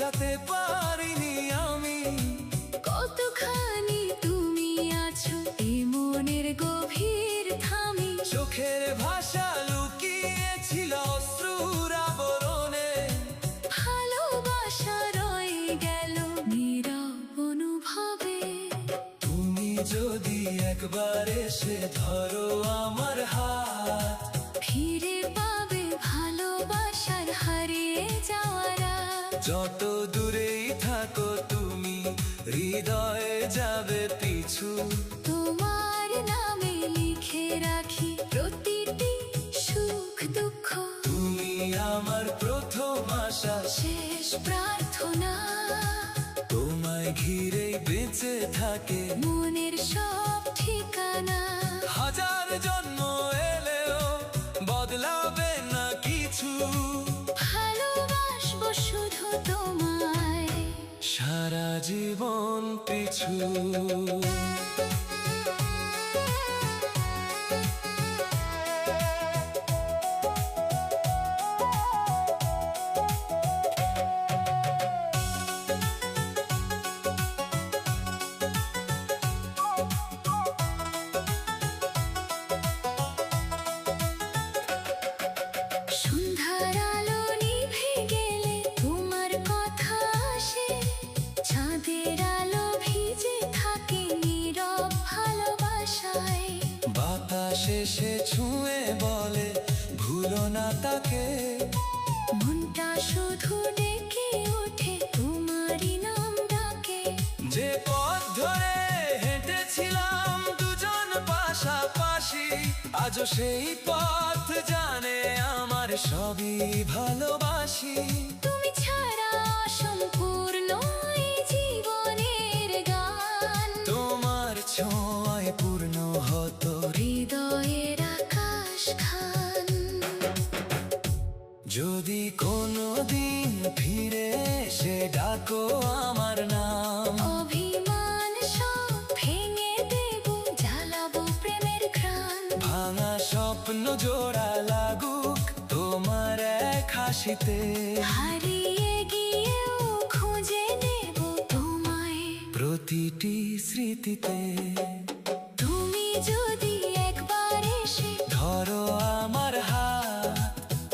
বোঝাতে পারিনি আমি কতখানি তুমি আছো এই মনের গভীর থামি। চোখের ভাষা লুকিয়েছিল অশ্রুর আবরণে, ভালোবাসা রয়ে গেল নীরব অনুভবে। তুমি যদি একবার এসে ধরো আমার হাত, ফিরে পাবে ভালোবাসার হারিয়ে যাওয়ারা। যত দূরেই থাকো তুমি হৃদয়ে যাবে পিছু। তোমার নামে লিখে রাখি প্রতিটি সুখ দুঃখ। তুমি আমার প্রথম আশা, শেষ প্রার্থনা। তোমায় ঘিরেই বেঁচে থাকে মনের সব ঠিকানা। হাজার জন্ম এলেও বদলাবে না কিছু। ভালোবাসবো শুধু তোমায় সারা জীবন পিছু। সন্ধ্যার আলো নিভে গেলে তোমার কথা আসে। চাঁদের আলো ভিজে থাকে নীরব ভালোবাসায়। বাতাস এসে ছুঁয়ে বলে ভুলো না তাকে। মনটা শুধু ডেকে ওঠে তোমারই নাম ডাকে। যে পথ ধরে হেঁটেছিলাম দুজন পাশাপাশি, আজও সেই পথ জানে আমার সবই ভালোবাসি। তুমি ছাড়া অসম্পূর্ণ এই জীবনের গান। তোমার ছোঁয়ায় পূর্ণ হতো হৃদয়ের আকাশ খান। যদি কোনো দিন ফিরে এসে ডাকো আমার নাম, অভিমান সব ভেঙে দেব, জ্বালাবো প্রেমের ঘ্রাণ। ভাঙা স্বপ্ন জোড়া লাগুক তোমার এক হাসিতে। হারিয়ে গিয়েও খুঁজে নেব তোমায় প্রতিটি স্মৃতিতে তুমি যদি একবার এসে ধরো আমার হাত,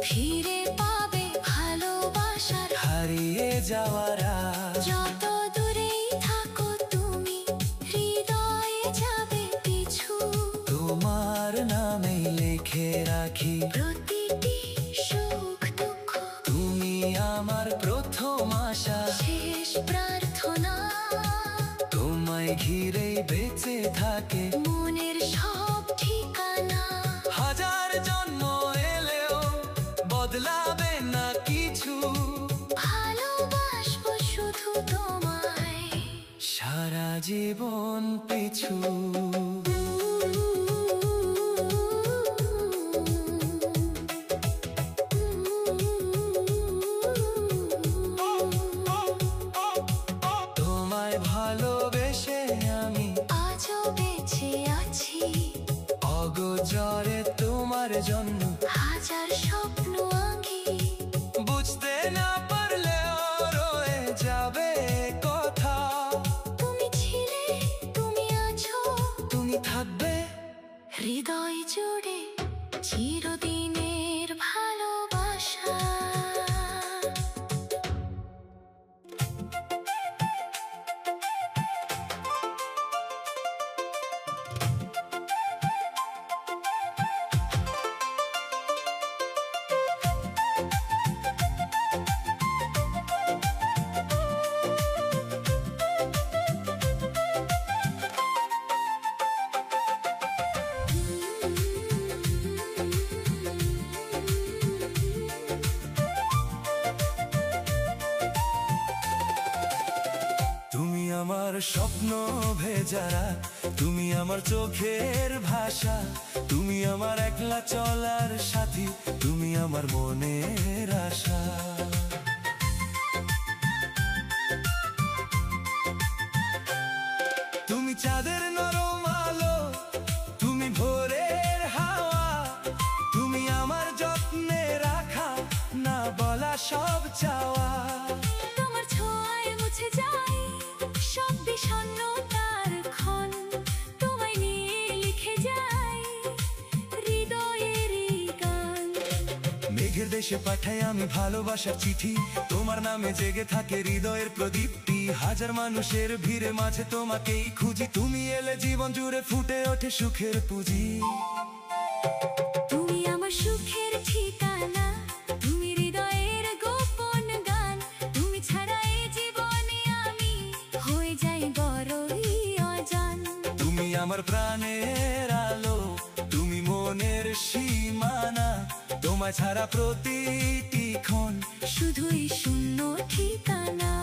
ফিরে পাবে ভালোবাসার হারিয়ে যাওয়ার আজ। যত দূরেই থাকো তুমি হৃদয়ে যাবে পিছু। তোমার নামে লিখে রাখি প্রতিটি সুখ দুঃখ। তুমি আমার প্রথম আশা, শেষ প্রার্থনা। তোমায় ঘিরেই বেঁচে থাকে মনের সব ঠিকানা। হাজার জন্ম এলেও বদলাবে না কিছু। ভালোবাসবো শুধু তোমায় সারা জীবন পিছু। তোমায় ভালোবেসে আমি আজও বেঁচে আছি। অগোচরে তোমার জন্য হাজার স্বপ্ন আঁকি। বুঝতে না পারলেও রয়ে যাবে কথা। তুমি ছিলে, তুমি আছো, তুমি থাকবে হৃদয় জুড়ে চিরদিনের ভালোবাসা। তুমি আমার স্বপ্ন ভেজারা, তুমি আমার চোখের ভাষা, তুমি আমার একলা চলার সাথী, তুমি আমার মনের আশা। তুমি চাঁদের নরম আলো, তুমি ভোরের হাওয়া, তুমি আমার যত্নে রাখা না বলা সব চাওয়া। তোমার দেশে পাঠাই আমি ভালোবাসার চিঠি, তোমার নামে জেগে থাকে হৃদয়ের প্রদীপটি। হাজার মানুষের ভিড়ে মাঝে তোমাকেই খুঁজি, তুমি এলে জীবন জুড়ে ফুটে ওঠে সুখের পুঁজি। তুমি আমার সুখের ঠিকানা, তুমি হৃদয়ের গোপন গান, তুমি ছাড়া এই জীবনে আমি হয়ে যাই বড়ই অজান। তুমি আমার প্রাণের আলো, তুমি মনের সীমানা, তোমায় ছাড়া প্রতিটি ক্ষণ শুধুই শূন্য ঠিকানা।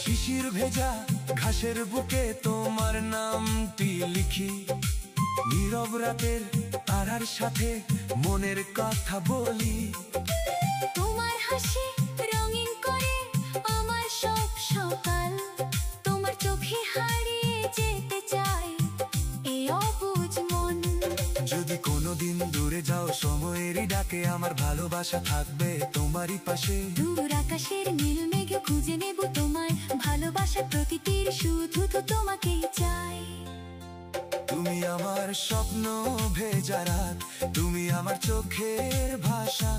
শিশির ভেজা ঘাসের বুকে তোমার নামটি লিখি, নীরব রাতের তারার সাথে মনের কথা বলি। তোমার হাসি রঙিন করে আমার সব সকাল, তোমার চোখে হারিয়ে যেতে চাই এই অবুঝ মন। যদি কোনোদিন দূরে যাও সময়েরই ডাকে আমার ভালোবাসা থাকবে তোমারই পাশে। দূর আকাশের নীল মেঘে খুঁজে নেব তোমায়, ভালোবাসার প্রতিটির শুধু তো তোমাকেই চাই। তুমি আমার স্বপ্ন ভেজা রাত, তুমি আমার চোখের ভাষা,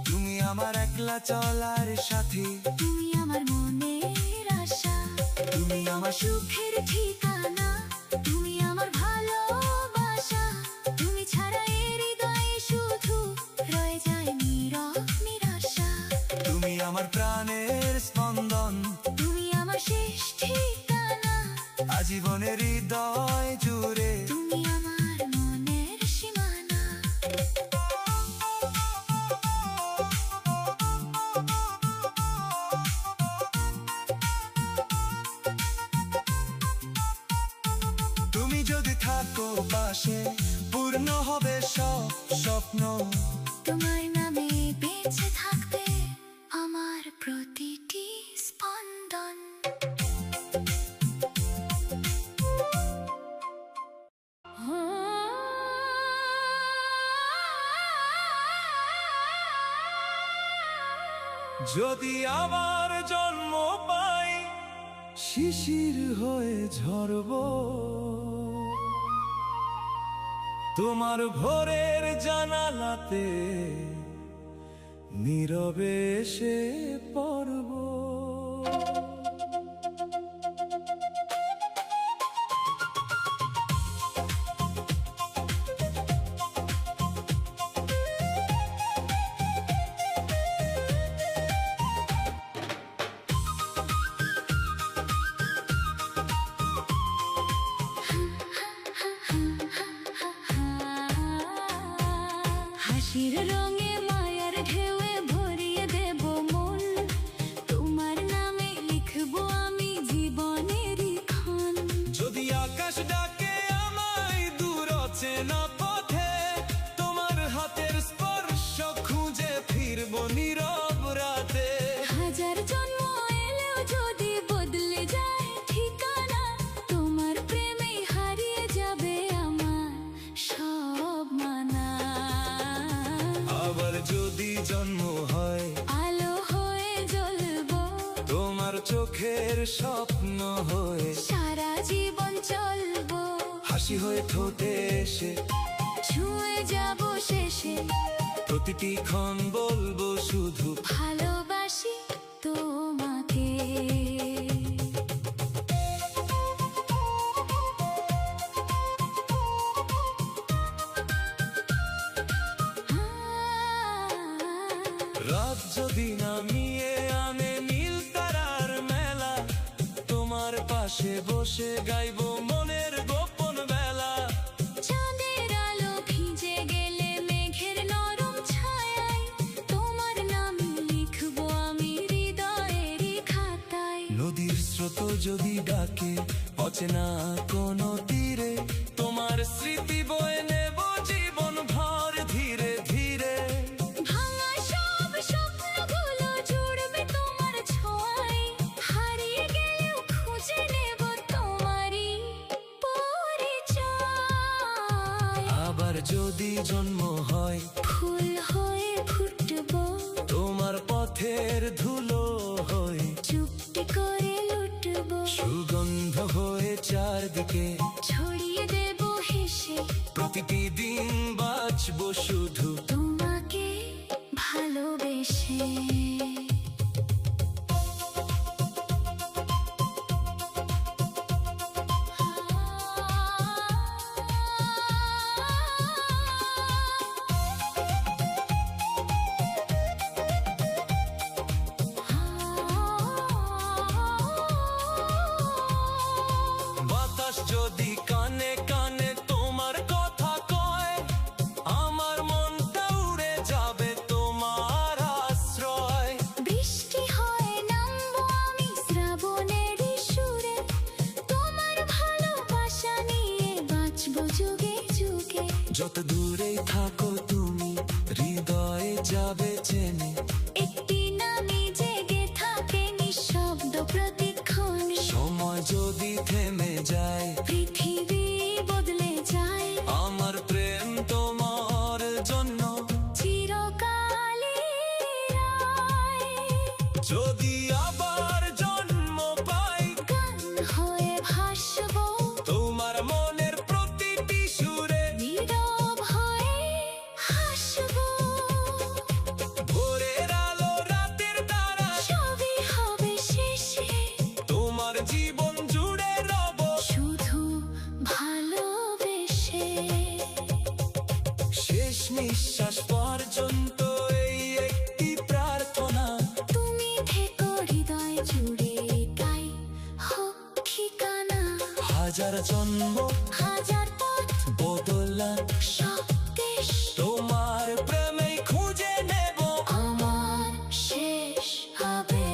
তুমি আমার একলা চলার সাথী, তুমি আমার মনের আশা, তুমি আমার সুখের ঠিকানা, তুমি আমার ভালোবাসা, তুমি ছাড়া এই হৃদয়ে শুধু রয়ে যায় নীরব নিরাশা। তুমি আমার প্রাণের স্পন্দন, তুমি আমার শেষ ঠিকানা, আজীবনের হৃদয় জুড়ে তুমি আমার মনের সীমানা। তুমি যদি থাকো পাশে পূর্ণ হবে সব স্বপ্ন। তোমার নামে বেঁচে থাকবে আমার প্রতিটি স্পন্দন। যদি আবার জন্ম পাই শিশির হয়ে ঝরব, তোমার ভোরের জানালাতে নীরবে এসে পড়ব। হাসির রঙে মায়ার ঢেউয়ে ভরিয়ে দেব মন, তোমার নামে লিখবো আমি জীবনেরই ক্ষণ। যদি আকাশ ডাকে আমায় দূর অচেনা পথে, তোমার হাতের স্পর্শ খুঁজে ফিরবো নীরব রাতে। হাজার জন্ম এলেও যদি বদলে যায় ঠিকানা, তোমার প্রেমে হারিয়ে যাবে আমার সব মানা। আবার যদি জন্ম হয় আলো হয়ে জ্বলবো, তোমার চোখের স্বপ্ন হয়ে সারা জীবন চলবো। হাসি হয়ে ঠোঁটে এসে ছুঁয়ে যাব শেষে, প্রতিটি ক্ষণ বলবো শুধু ভালোবাসি তোমাকে। রাত যদি নামিয়ে আনে নীল তারার মেলা, তোমার পাশে বসে গাইবো মনের গোপন বেলা। চাঁদের আলো ভিজে গেলে মেঘের নরম ছায়ায়, তোমার নাম লিখবো আমি হৃদয়েরই খাতায়। নদীর স্রোত যদি ডাকে অচেনা কোনো তীরে, তোমার স্মৃতি বয়ে নেব জীবন ভর ধীরে ধীরে। ভাঙা সব স্বপ্নগুলো জুড়বে তোমার ছোঁয়ায়, হারিয়ে গেলেও খুঁজে নেব তোমারই যদি জন্ম হয় ফুল হয়ে ফুটবো, তোমার পথের ধুলো হয়ে চুপটি করে লুটবো, সুগন্ধ হয়ে চারদিকে ছড়িয়ে দেব হেসে, প্রতিটি দিন বাঁচবো শুধু তোমাকে ভালোবেসে। বাতাস যদি কানে কানে তোমার কথা কয়, আমার মনটা উড়ে যাবে তোমার আশ্রয়। বৃষ্টি হয়ে নামবো আমি শ্রাবণেরই সুরে, তোমার ভালোবাসা নিয়ে বাঁচবো যুগে যুগে। যত দূরেই থাকো তুমি হৃদয়ে যাবে চেনে, একটি নামই জেগে থাকে নিঃশব্দ প্রতিক্ষণ। সময় যদি থেমে যায় পৃথিবী বদলে যায়, আমার প্রেম তোমার জন্য চিরকালই রয়। যদি আবার জন্ম পাই গান হয়ে ভাসবো তোমার মনের প্রতিটি সুরে, নীরব হয়ে হাসবো, ভোরের আলো রাতের তারা সবই হবে শেষে তোমার জীবন জুড়ে রব শুধু ভালোবেসে। শেষ নিঃশ্বাস পর্যন্ত এই একটি প্রার্থনা, তুমি থেকো হৃদয় জুড়ে, এটাই হোক ঠিকানা। হাজার জন্ম হাজার পথ বদলান সব দেশ, তোমার প্রেমে খুঁজে নেব আমার শেষ হবে।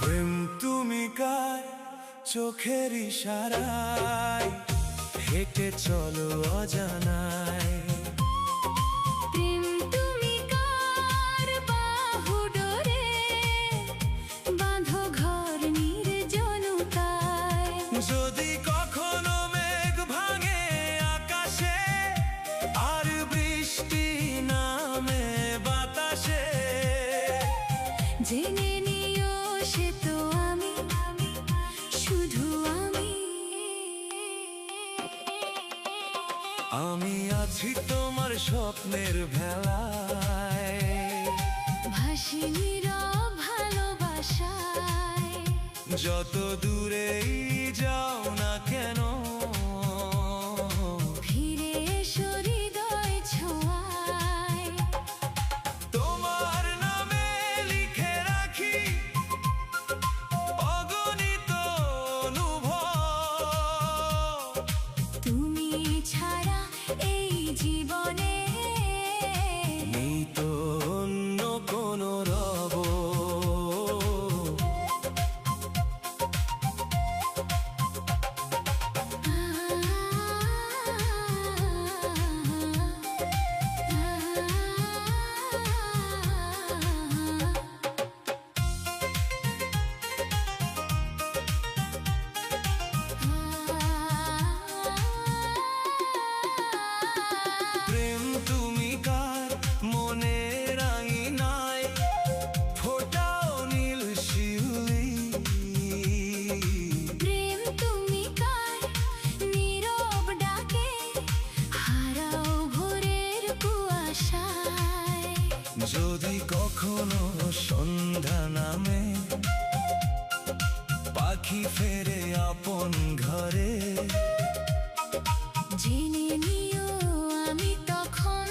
প্রেম তুমি কার চোখের ইশারায় হেঁটে চলো অজানায়, প্রেম তুমি কার বাহু ডোরে, বাঁধো ঘর নির্জনতায়। যদি কখনো মেঘ ভাঙে আকাশে আর বৃষ্টি নামে বাতাসে, জেনে নিও সে তো আমি, শুধু আমি। আমি আছি তোমার স্বপ্নের ভেলায়, ভাসি নীরব ভালোবাসায়। যত দূরেই যাও না কেন ফিরে এসো হৃদয় ছোঁয়ায়, তোমার নামে লিখে রাখি অগণিত অনুভব। তুমি ছাড়া এই জীবনে নেই তো অন্য কোনো রব। প্রেম তুমি কার মনের আঙিনায় ফোটাও নীল শিউলি, প্রেম তুমি কার নীরব ডাকে, হারাও ভোরের কুয়াশায়। যদি কখনো সন্ধ্যা নামে পাখি ফেরে আপন ঘরে, জেনে নিও আমি তখন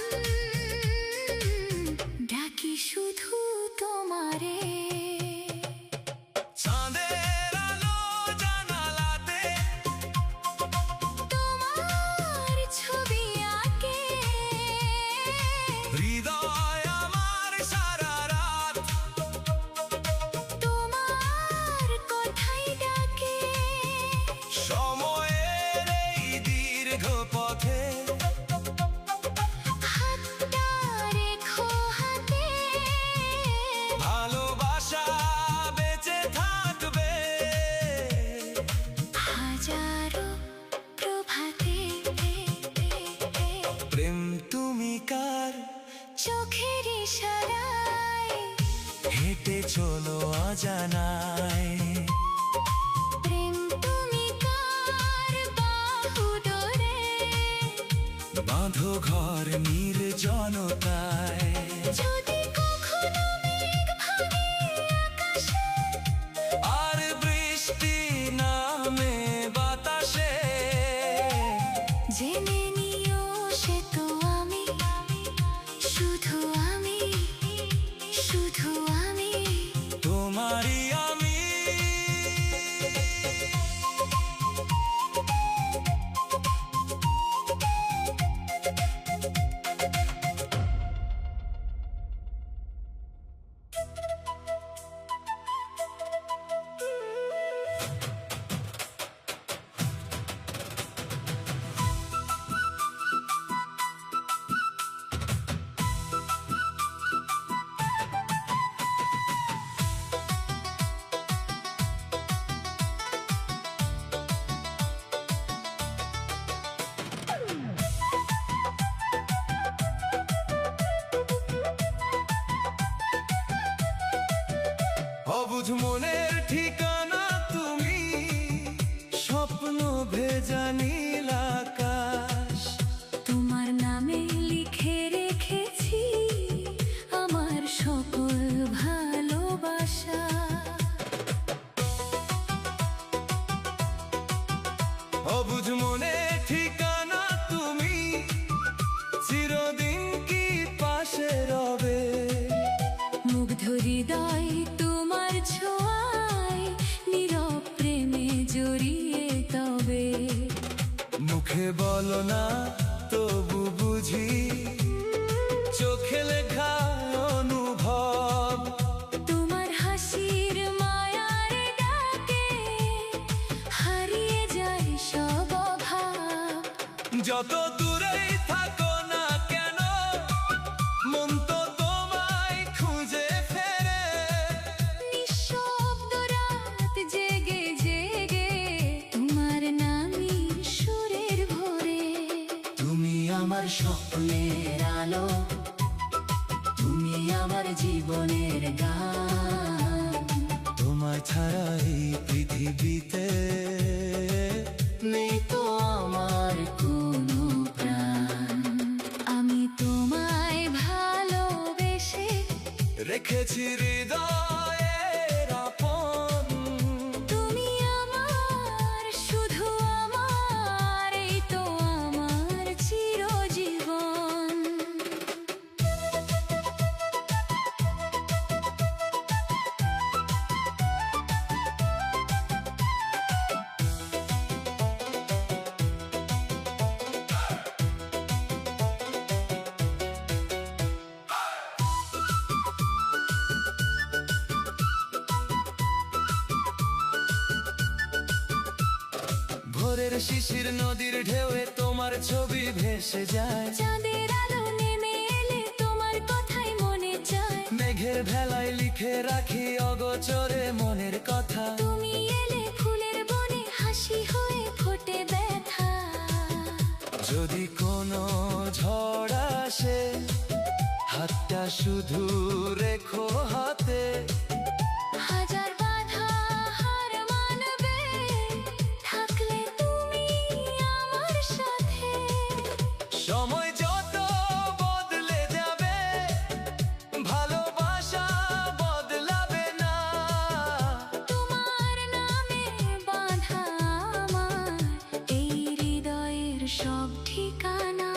চোখের ইশারায় হেঁটে চলো অজানায়। প্রেম তুমি কার বাহু ডোরে বাঁধো ঘর নির্জনতায়। যদি কখনো মেঘ ভাঙে আকাশে আর বৃষ্টি নামে বাতাসে, জেনে নিও সে তো আমি, শুধু আমি, শুধু আমি। তোমারই আমি। অবুঝ মনের ঠিকানা তুমি, স্বপ্ন ভেজা নীল আকাশ। তোমার নামে লিখে রেখেছি আমার সকল ভালোবাসা। অবুঝ মনের ঠিকানা তুমি, চিরদিন কি পাশে রবে। মুগ্ধ হৃদয় তোমার ছোঁয়ায় নীরব প্রেমে জড়িয়ে তবে। মুখে বলো না তবু বুঝি, চোখে লেখা অনুভব। তোমার হাসির মায়ার ডাকে হারিয়ে যায় সব অভাব। যত দূরেই থাকো না কেন, মন তো তোমায় খুঁজে ফেরে। নিঃশব্দ রাত জেগে জেগে তোমার নামই সুরের ভোরে। তুমি আমার স্বপ্নের আলো, তুমি আমার জীবনের গান। তোমায় ছাড়া এই পৃথিবীতে নেই তো আমার কোনো প্রাণ। আমি তোমায় ভালোবেসে রেখেছি হৃদয়ের আপন। তুমি আমার, শুধু আমার, এই তো আমার চিরজীবন। ভোরের শিশির নদীর ঢেউয়ে তোমার ছবি ভেসে যায়। চাঁদের আলো নেমে এলে তোমার কথাই মনে চায়। মেঘের ভেলায় লিখে রাখি অগোচরে মনের কথা। তুমি এলে ফুলের বনে হাসি হয়ে ফোটে ব্যথা। যদি কোনো ঝড় আসে, হাতটা শুধু রেখো হাতে। হাজার বাধা হার মানবে থাকলে তুমি আমার সাথে। সময় যত বদলে যাবে, ভালোবাসা বদলাবে না। তোমার নামে বাঁধা আমার এই হৃদয়ের সব ঠিকানা।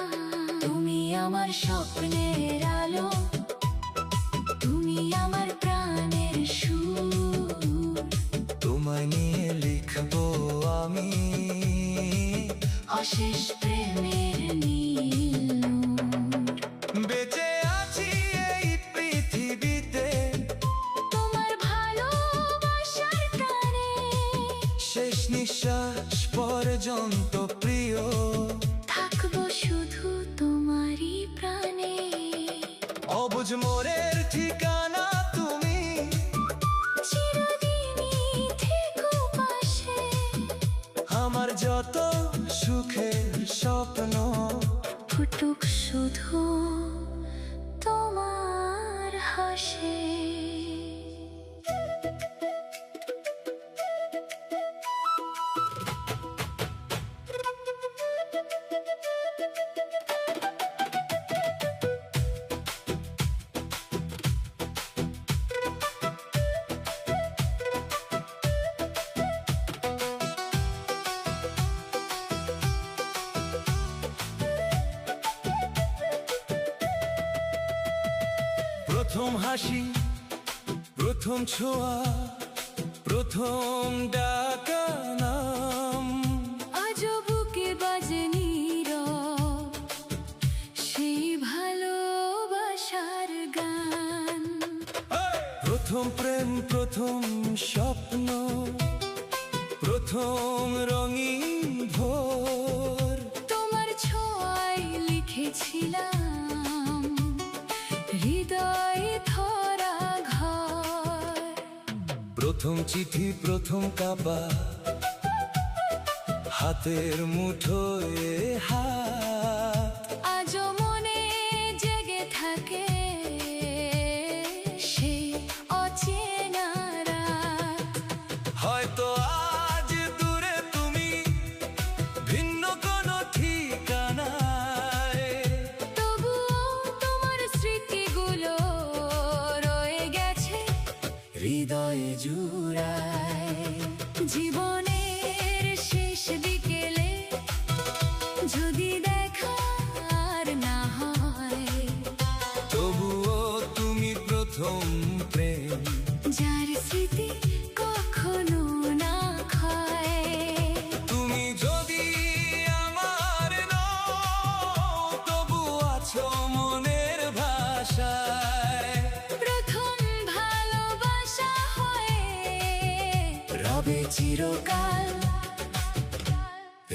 তুমি আমার স্বপ্নের আলো, তুমি আমার প্রাণের সুর। তোমায় নিয়ে লিখবো আমি অশেষ প্রেমের নীল নূর। বেঁচে আছি এই পৃথিবীতে, তোমার ভালোবাসার টানে শেষ নিঃশ্বাস পর্যন্ত প্রিয়। থাকবো শুধু তোমারই প্রাণে। অবুঝ মোরের ঠিকানা তুমি, চিরদিনই থেকো পাশে। আমার যত সুখের স্বপ্ন ফুটুক শুধু আকাশে। প্রথম হাসি, প্রথম ছোঁয়া, প্রথম ডাকা নাম, আজও বুকে বাজে নীরব সেই ভালোবাসার গান। প্রথম প্রেম, প্রথম স্বপ্ন, প্রথম রঙিন ভোর, তোমার ছোঁয়ায় লিখেছিলাম হৃদয়ে ধরা ঘর। প্রথম চিঠি, প্রথম কাপা, হাতের মুঠোয় হাত, আজও মনে জেগে থাকে সেই অচেনা রাত। হয়তো আজ দূরে তুমি, ভিন্ন কোনো ঠিকানায়, তবুও তোমার স্মৃতিগুলো রয়ে গেছে হৃদয়ে জুড়ায়। জীবনের শেষ বিকেলে যদি দেখা আর না হয়, তবুও তুমি প্রথম প্রেম, যার স্মৃতি কখনো না ক্ষয়। তুমি যদি আমার নও, তবু আছো মনের ভাষায়। প্রথম ভালোবাসা হয়ে রবে চিরকাল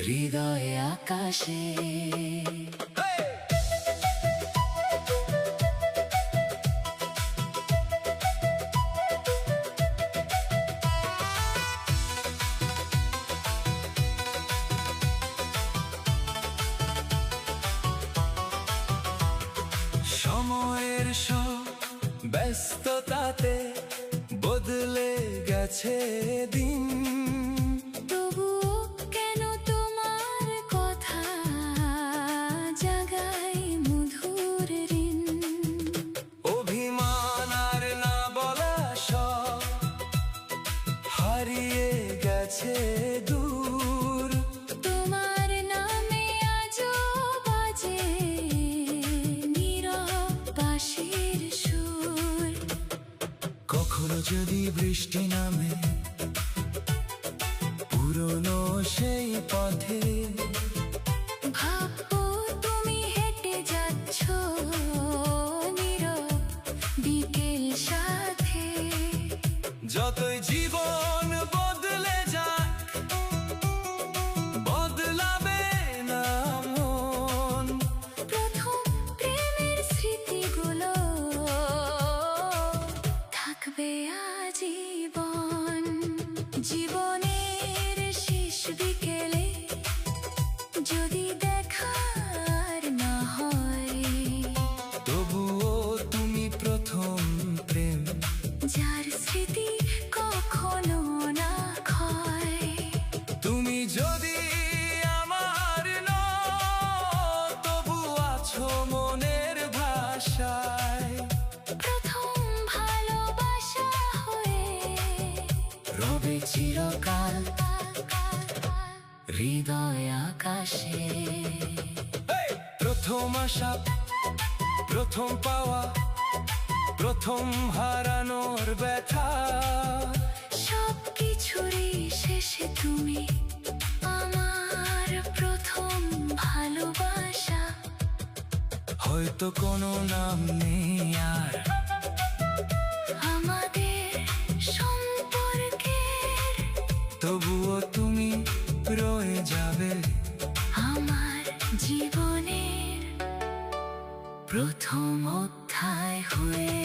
হৃদয়ে আকাশে। সময়ের সব ব্যস্ততাতে বদলে গেছে দিন, তবুও কেন তোমার কথা জাগায় মধুর ঋণ। অভিমান আর না বলা সব হারিয়ে গেছে দূর। তোমার নামে আজও বাজে নীরব বাঁশির সুর। কখনো যদি বৃষ্টি নামে পুরনো সেই পথে, ভাববো তুমি হেঁটে যাচ্ছ নীরব বিকেল সাথে। যতই জীবন বদলে যাক, বদলাবে না মন। প্রথম প্রেমের স্মৃতিগুলো থাকবে আজীবন। জীবনের শেষ বিকেলে যদি দেখা আর না হয়, তবুও তুমি প্রথম প্রেম, যার স্মৃতি কখনো না ক্ষয়। তুমি যদি আমার নও, তবু আছো মনের ভাষায়। প্রথম ভালোবাসা হয়ে রবে চিরকাল হৃদয় আকাশে। প্রথম আশা, প্রথম পাওয়া, প্রথম হারানোর ব্যথা, সবকিছুরই শেষে তুমি আমার প্রথম ভালোবাসা। হয়তো কোনো নাম নেই আর আমাদের সম্পর্কের, তবুও তুমি রয়ে যাবে আমার জীবনের প্রথম অধ্যায় হয়ে।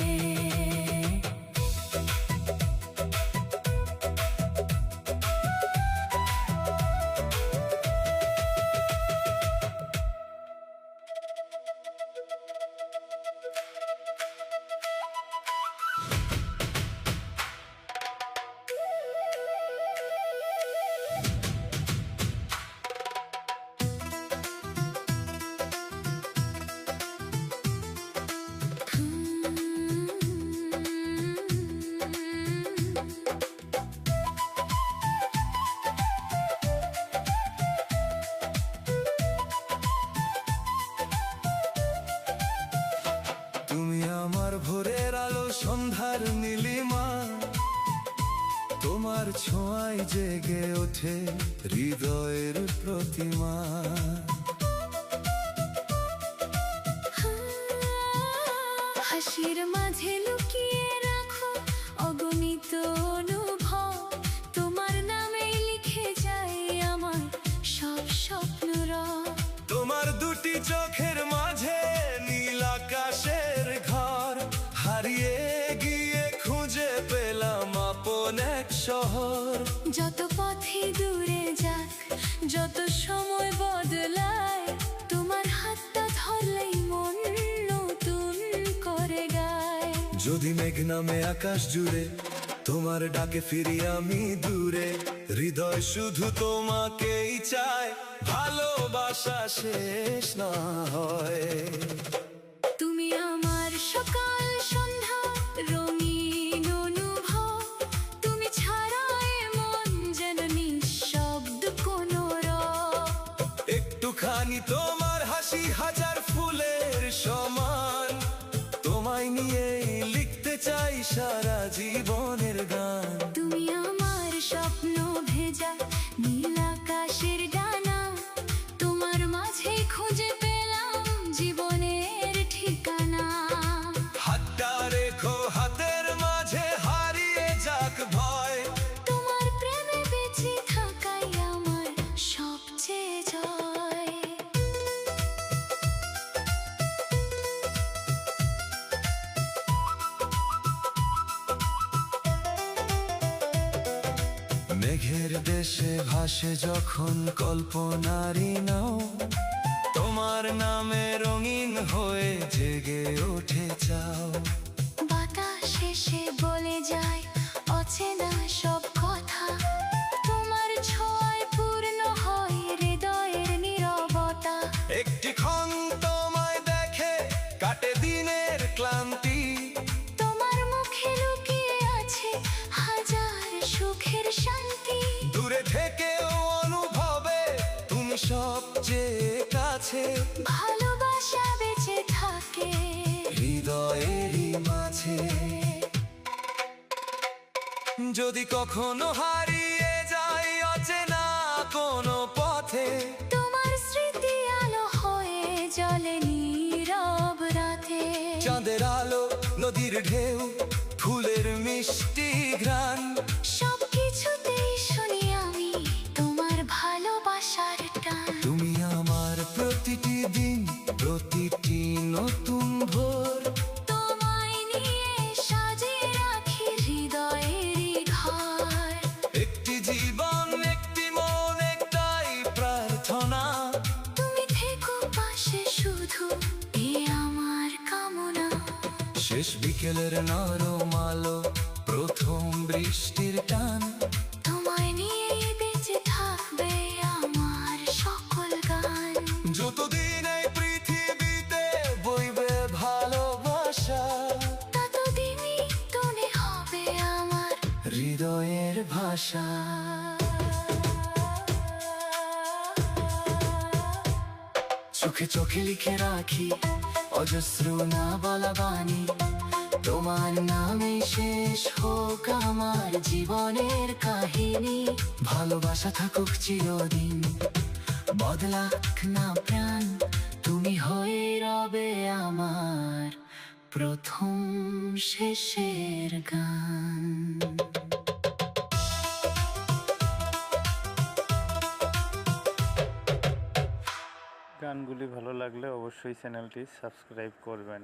তুমি আমার ভোরের আলো, সন্ধ্যার নীলিমা, তোমার ছোঁয়ায় জেগে ওঠে হৃদয়ের প্রতিমা। হাসির মাঝে লুকিয়ে রাখো অগণিত অনুভব, তোমার নামে লিখে যায় আমার সব স্বপ্নর। তোমার দুটি চোখের মাঝে নীল আকাশের ঘর, হারিয়ে গিয়ে খুঁজে পেলাম আপন এক শহর। যত পথে দূরে যাক, যত সময় বদলায়, তোমার হাতটা ধরলেই মন নতুন করে গায়। যদি মেঘ নামে আকাশ জুড়ে, তোমার ডাকে ফিরি আমি দূরে, হৃদয় শুধু তোমাকেই চায়, ভালোবাসা শেষ না হয়। তুমি আমার সকাল সন্ধ্যা রঙিন অনুভব, তুমি ছাড়া এ মন যেন নিঃশব্দ কোনো রব। একটুখানি তোমার হাসি হাজার ফুলের সমান, তোমায় নিয়েই লিখতে চাই সারা জীবনের গান। তুমি আমার স্বপ্ন ভেজা নীল আকাশের ডানা, তোমার মাঝে খুঁজে পেলাম জীবনের ঠিকানা। হাতটা রেখো হাতের মাঝে, হারিয়ে যাক ভয়, তোমার প্রেমে বেঁচে থাকাই আমার সবচেয়ে জয়। মেঘের দেশে ভাসে যখন কল্পনারি নাও, তোমার নামে রঙিন হয়ে জেগে ওঠে চাও। বাতাস এসে বলে যায় অচেনা সব কথা, তোমার ছোঁয়ায় পূর্ণ হয় হৃদয়ের নীরবতা। একটি ক্ষণ তোমায় দেখে কাটে দিনের ক্লান্তি, তোমার মুখে লুকিয়ে আছে হাজার সুখের শান্তি। দূরে থেকেও অনুভবে তুমি সবচেয়ে কাছে, ভালোবাসা বেঁচে থাকে হৃদয়েরই মাঝে। যদি কখনো হারিয়ে যাই অচেনা কোনো পথে, তোমার স্মৃতি আলো হয়ে জ্বলে নীরব রাতে। চাঁদের আলো, নদীর ঢেউ, ফুলের মিষ্টি ঘ্রাণ, সবকিছুতেই শুনি আমি তোমার ভালোবাসার টান। তুমি আমার প্রতিটি দিন, প্রতিটি নতুন ভোর, তোমায় নিয়ে সাজিয়ে রাখি হৃদয়েরই ঘর। একটি জীবন, একটি মন, একটাই প্রার্থনা, তুমি থেকো পাশে শুধু এ আমার কামনা। শেষ বিকেলের নরম আলো, প্রথম বৃষ্টির টান, তোমায় নিয়েই বেঁচে থাকবে আমার সকল গান। যতদিন এই পৃথিবীতে বইবে ভালোবাসা, ততদিনই তুমি হবে আমার হৃদয়ের ভাষা। চোখে চোখে লিখে রাখি অজস্র না বলা বাণী, তোমার নামে শেষ হোক আমার জীবনের কাহিনী। ভালোবাসা থাকুক চিরদিন, বদলাক না প্রাণ, তুমি হয়ে রবে আমার প্রথম শেষের গান। গানগুলি ভালো লাগলে অবশ্যই চ্যানেলটি সাবস্ক্রাইব করবেন।